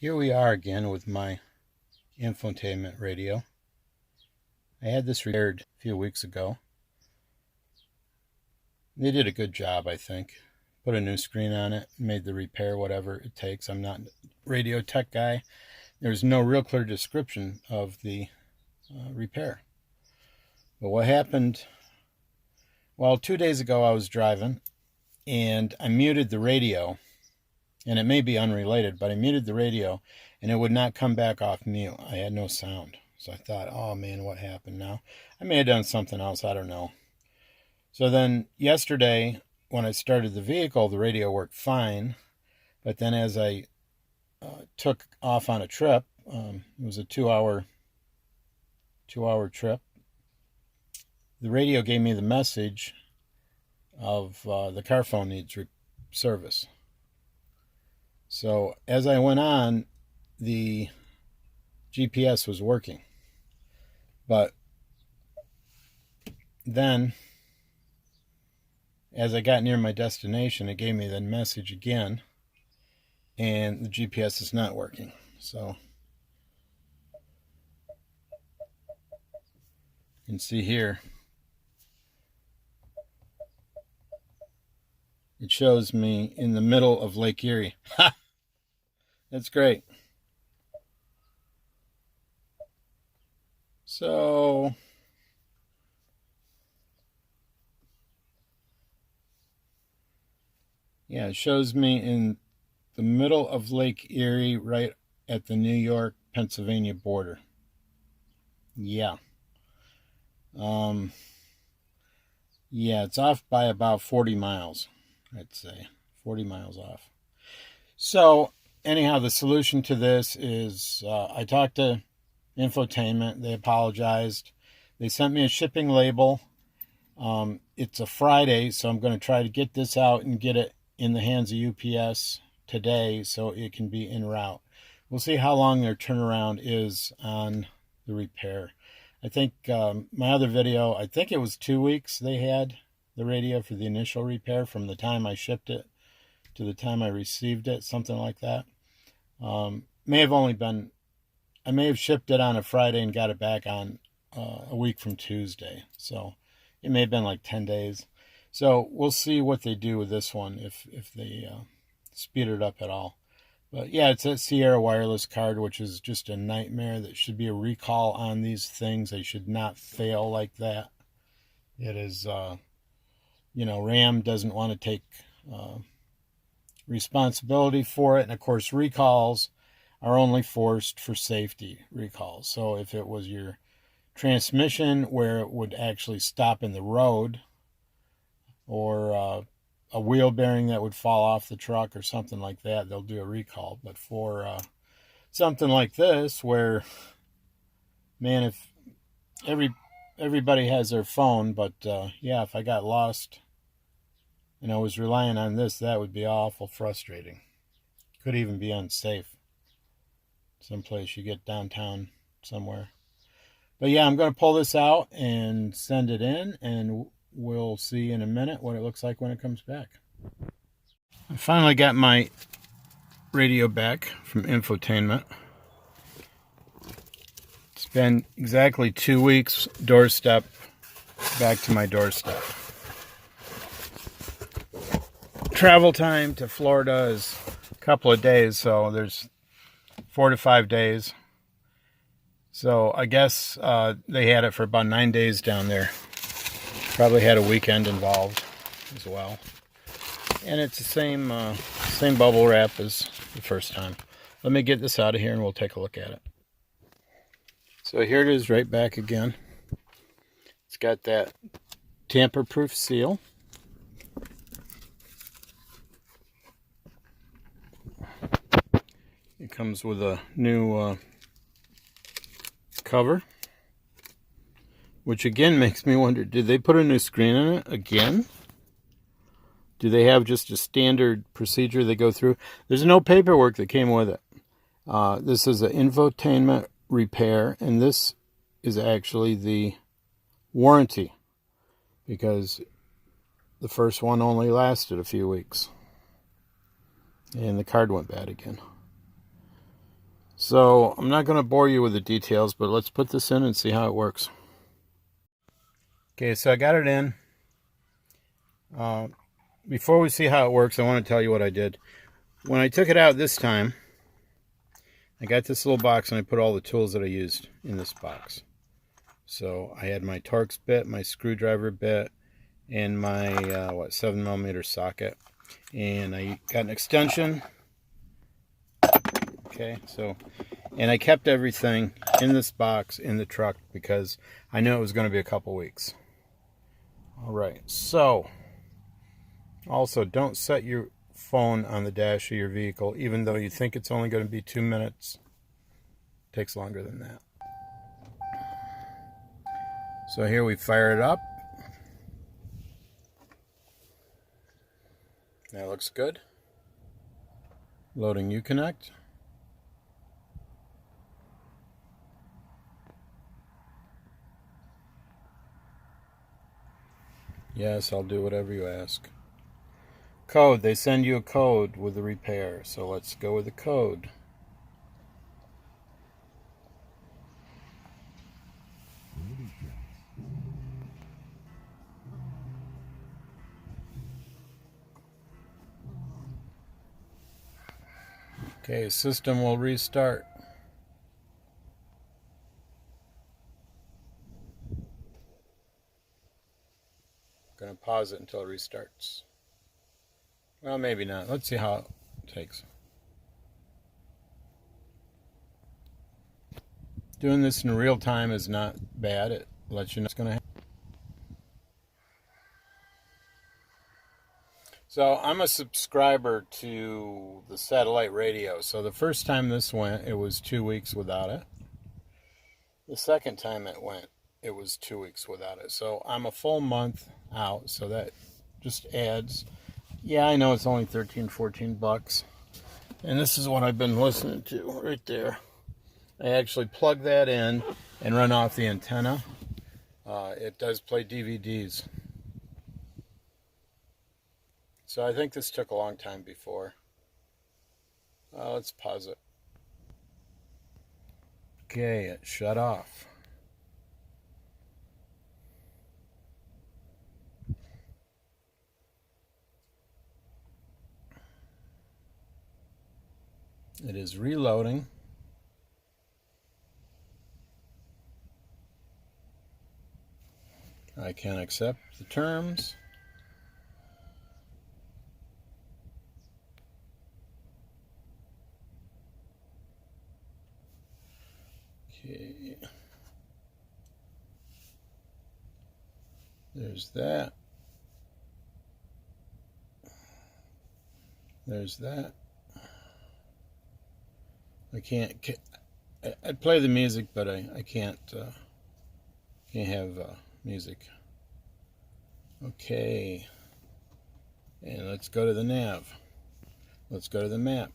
Here we are again with my infotainment radio. I had this repaired a few weeks ago. They did a good job, I think. Put a new screen on it, made the repair whatever it takes. I'm not a radio tech guy. There's no real clear description of the repair. But what happened, well, 2 days ago I was driving and I muted the radio. And it may be unrelated, but I muted the radio and it would not come back off mute. I had no sound. So I thought, oh man, what happened now? I may have done something else. I don't know. So then yesterday, when I started the vehicle, the radio worked fine. But then as I took off on a trip, it was a two-hour trip, the radio gave me the message of the car phone needs service. So as I went on, the GPS was working. But then, as I got near my destination, it gave me the message again, and the GPS is not working. So you can see here, it shows me in the middle of Lake Erie. Ha! That's great. So yeah, it shows me in the middle of Lake Erie, right at the New York-Pennsylvania border. Yeah. Yeah, it's off by about 40 miles, I'd say. 40 miles off. So anyhow, the solution to this is I talked to Infotainment. They apologized. They sent me a shipping label. It's a Friday, so I'm going to try to get this out and get it in the hands of UPS today so it can be en route. We'll see how long their turnaround is on the repair. I think my other video, I think it was 2 weeks they had the radio for the initial repair from the time I shipped it to the time I received it, something like that. May have only been, I may have shipped it on a Friday and got it back on a week from Tuesday. So it may have been like 10 days. So we'll see what they do with this one, if they speed it up at all. But yeah, it's a Sierra wireless card, which is just a nightmare. That should be a recall on these things. They should not fail like that. It is, RAM doesn't want to take responsibility for it. And of course, recalls are only forced for safety recalls. So if it was your transmission where it would actually stop in the road, or a wheel bearing that would fall off the truck or something like that, they'll do a recall. But for something like this, where, man, if everybody has their phone, but yeah, if I got lost and I was relying on this, that would be awful frustrating. Could even be unsafe. Someplace you get downtown somewhere. But yeah, I'm going to pull this out and send it in, and we'll see in a minute what it looks like when it comes back. I finally got my radio back from Infotainment. It's been exactly 2 weeks doorstep back to my doorstep. Travel time to Florida is a couple of days, so there's 4 to 5 days. So I guess they had it for about 9 days down there. Probably had a weekend involved as well. And it's the same bubble wrap as the first time. Let me get this out of here and we'll take a look at it. So here it is, right back again. It's got that tamper-proof seal. It comes with a new cover, which again makes me wonder, did they put a new screen in it again? Do they have just a standard procedure they go through? There's no paperwork that came with it. This is an infotainment repair, and this is actually the warranty, because the first one only lasted a few weeks and the card went bad again. So I'm not going to bore you with the details, but let's put this in and see how it works. Okay, so I got it in. Before we see how it works, I want to tell you what I did. When I took it out this time, I got this little box and I put all the tools that I used in this box. So I had my Torx bit, my screwdriver bit, and my 7mm socket. And I got an extension. Okay, so, and I kept everything in this box in the truck because I knew it was going to be a couple weeks. All right, so also don't set your phone on the dash of your vehicle, even though you think it's only going to be 2 minutes. It takes longer than that. So here we fire it up. That looks good. Loading Uconnect. Yes, I'll do whatever you ask. Code. They send you a code with the repair. So let's go with the code. Okay, system will restart. I'm going to pause it until it restarts. Well, maybe not. Let's see how it takes. Doing this in real time is not bad. It lets you know what's going to happen. So I'm a subscriber to the satellite radio. So the first time this went, it was 2 weeks without it. The second time it went, it was 2 weeks without it. So I'm a full month out. So that just adds. Yeah, I know it's only 13, 14 bucks. And this is what I've been listening to right there. I actually plug that in and run off the antenna. It does play DVDs. So I think this took a long time before. Let's pause it. Okay, it shut off. It is reloading. I can accept the terms. Okay. There's that. There's that. I'd play the music, but I can't have music. Okay. And let's go to the nav. Let's go to the map.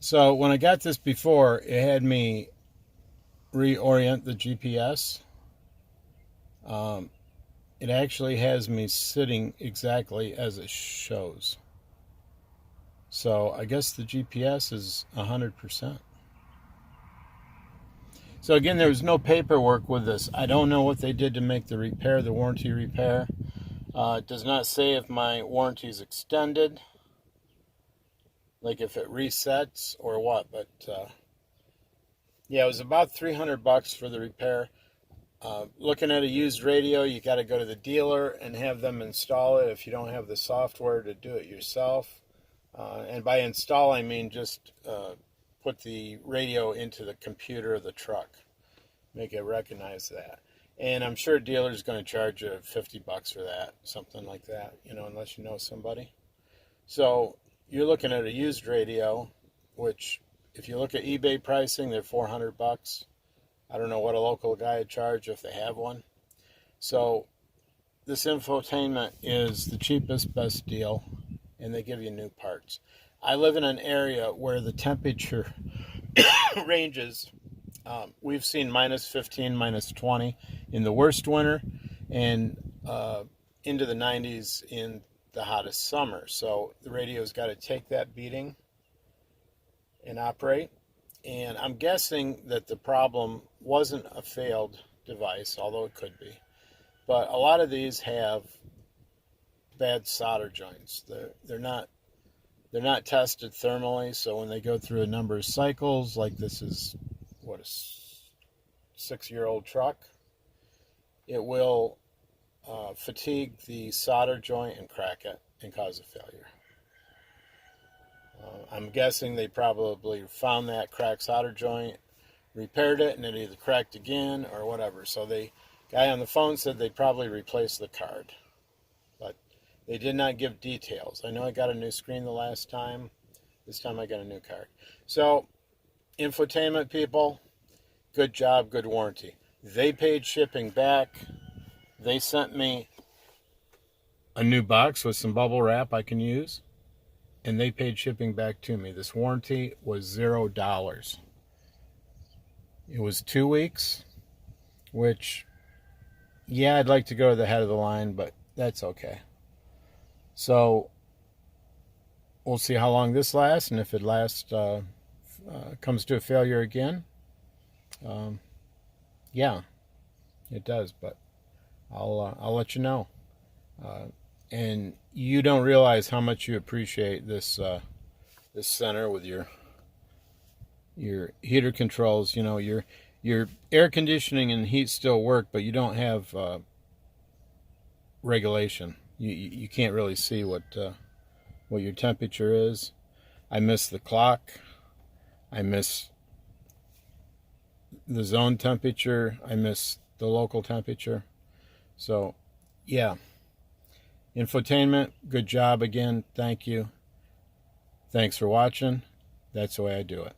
So when I got this before, it had me reorient the GPS. It actually has me sitting exactly as it shows. So I guess the GPS is 100%. So again, there was no paperwork with this. I don't know what they did to make the repair, the warranty repair. It does not say if my warranty is extended, like if it resets or what. But yeah, it was about 300 bucks for the repair. Looking at a used radio, you got to go to the dealer and have them install it if you don't have the software to do it yourself. And by install, I mean just put the radio into the computer of the truck, make it recognize that. And I'm sure a dealer's going to charge you 50 bucks for that, something like that, unless you know somebody. So you're looking at a used radio, which if you look at eBay pricing, they're 400 bucks. I don't know what a local guy would charge if they have one. So this infotainment is the cheapest, best deal, and they give you new parts. I live in an area where the temperature ranges. We've seen minus 15, minus 20 in the worst winter, and into the 90s in the hottest summer. So the radio's got to take that beating and operate. And I'm guessing that the problem wasn't a failed device, although it could be. But a lot of these have bad solder joints. They're not tested thermally, so when they go through a number of cycles, like this is what, a 6-year-old truck, it will fatigue the solder joint and crack it and cause a failure. I'm guessing they probably found that cracked solder joint, repaired it, and it either cracked again or whatever. So the guy on the phone said they'd probably replace the card, but they did not give details. I know I got a new screen the last time. This time I got a new card. So infotainment people, good job, good warranty. They paid shipping back. They sent me a new box with some bubble wrap I can use, and they paid shipping back to me. This warranty was $0. It was 2 weeks, which, yeah, I'd like to go to the head of the line, but that's okay. So we'll see how long this lasts, and if it comes to a failure again, yeah, it does. But I'll let you know. And you don't realize how much you appreciate this this center with your heater controls. You know, your air conditioning and heat still work, but you don't have regulation. You can't really see what your temperature is. I miss the clock. I miss the zone temperature. I miss the local temperature. So, yeah. Infotainment, good job again. Thank you. Thanks for watching. That's the way I do it.